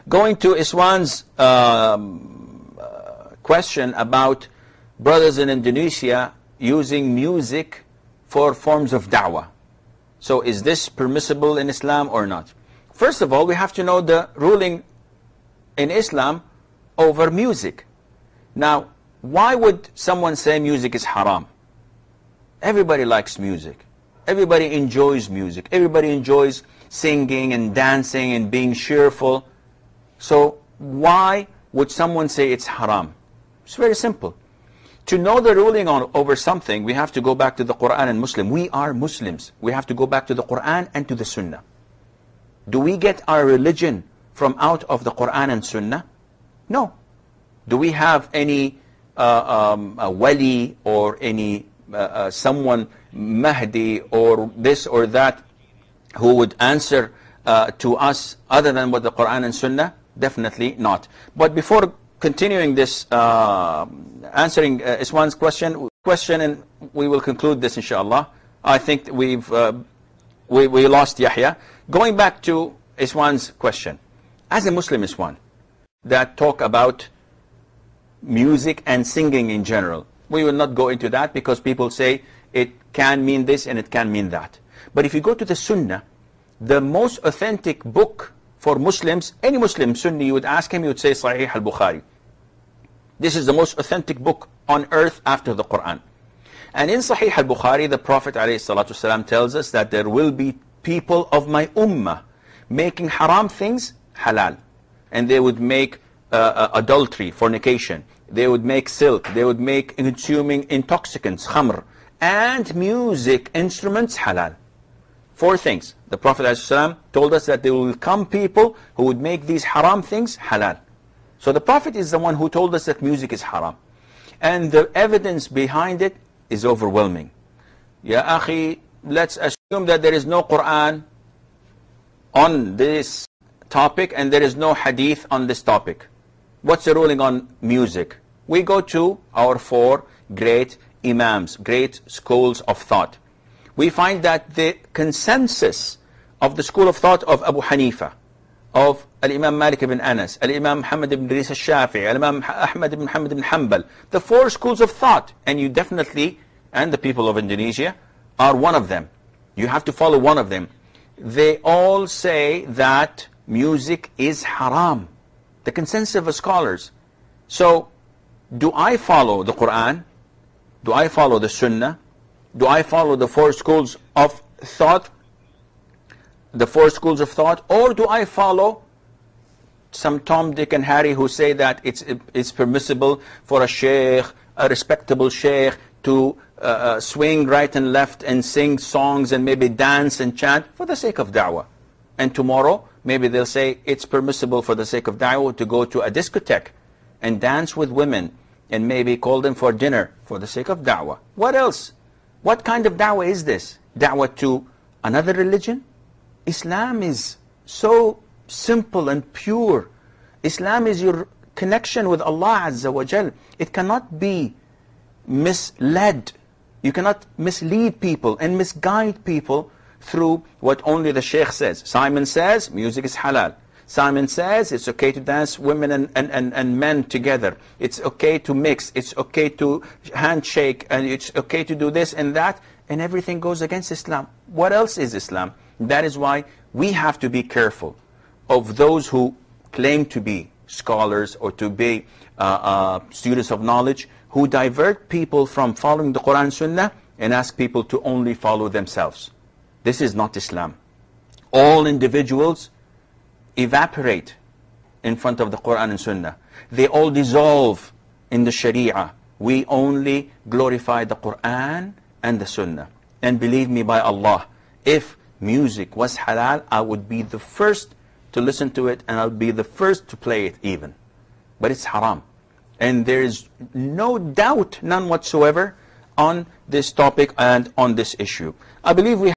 Going to Iswan's question about brothers in Indonesia using music for forms of da'wah. So is this permissible in Islam or not? First of all, we have to know the ruling in Islam over music. Now, why would someone say music is haram? Everybody likes music. Everybody enjoys music. Everybody enjoys singing and dancing and being cheerful. So why would someone say it's haram? It's very simple. To know the ruling over something, we have to go back to the Quran and Muslim. We are Muslims. We have to go back to the Quran and to the Sunnah. Do we get our religion from out of the Quran and Sunnah? No. Do we have any a wali or any someone, Mahdi or this or that, who would answer to us other than what the Quran and Sunnah? Definitely not. But before continuing this, answering Iswan's question, and we will conclude this inshallah. I think we lost Yahya. Going back to Iswan's question, as a Muslim Iswan that talk about music and singing in general, we will not go into that because people say it can mean this and it can mean that. But if you go to the Sunnah, the most authentic book for Muslims, any Muslim Sunni, you would ask him, you would say Sahih al-Bukhari. This is the most authentic book on earth after the Quran. And in Sahih al-Bukhari, the Prophet ﷺ tells us that there will be people of my ummah making haram things halal. And they would make adultery, fornication. They would make silk. They would make consuming intoxicants, khamr. And music instruments halal. 4 things. The Prophet ﷺ told us that there will come people who would make these haram things halal. So the Prophet is the one who told us that music is haram. And the evidence behind it is overwhelming. Ya akhi, let's assume that there is no Quran on this topic and there is no hadith on this topic. What's the ruling on music? We go to our 4 great imams, great schools of thought. We find that the consensus of the school of thought of Abu Hanifa, of Al-Imam Malik ibn Anas, Al-Imam Muhammad ibn Idris al-Shafi'i, Al-Imam Ahmad ibn Muhammad ibn Hanbal, the 4 schools of thought, and you definitely, and the people of Indonesia, are one of them. You have to follow one of them. They all say that music is haram. The consensus of the scholars. So, do I follow the Quran? Do I follow the Sunnah? Do I follow the 4 schools of thought? The 4 schools of thought? Or do I follow some Tom, Dick and Harry who say that it's permissible for a sheikh, a respectable sheikh, to swing right and left and sing songs and maybe dance and chant for the sake of da'wah? And tomorrow, maybe they'll say it's permissible for the sake of da'wah to go to a discotheque and dance with women and maybe call them for dinner for the sake of da'wah. What else? What kind of da'wah is this? Da'wah to another religion? Islam is so simple and pure. Islam is your connection with Allah Azza wa Jal. It cannot be misled. You cannot mislead people and misguide people through what only the sheikh says. Simon says music is halal. Simon says it's okay to dance women and men together. It's okay to mix. It's okay to handshake. And it's okay to do this and that. And everything goes against Islam. What else is Islam? That is why we have to be careful of those who claim to be scholars or to be students of knowledge, who divert people from following the Quran and Sunnah and ask people to only follow themselves. This is not Islam. All individuals evaporate in front of the Quran and Sunnah. They all dissolve in the Sharia. We only glorify the Quran and the Sunnah. And believe me by Allah, if music was halal, I would be the first to listen to it and I'll be the first to play it even. But it's haram. And there is no doubt, none whatsoever, on this topic and on this issue. I believe we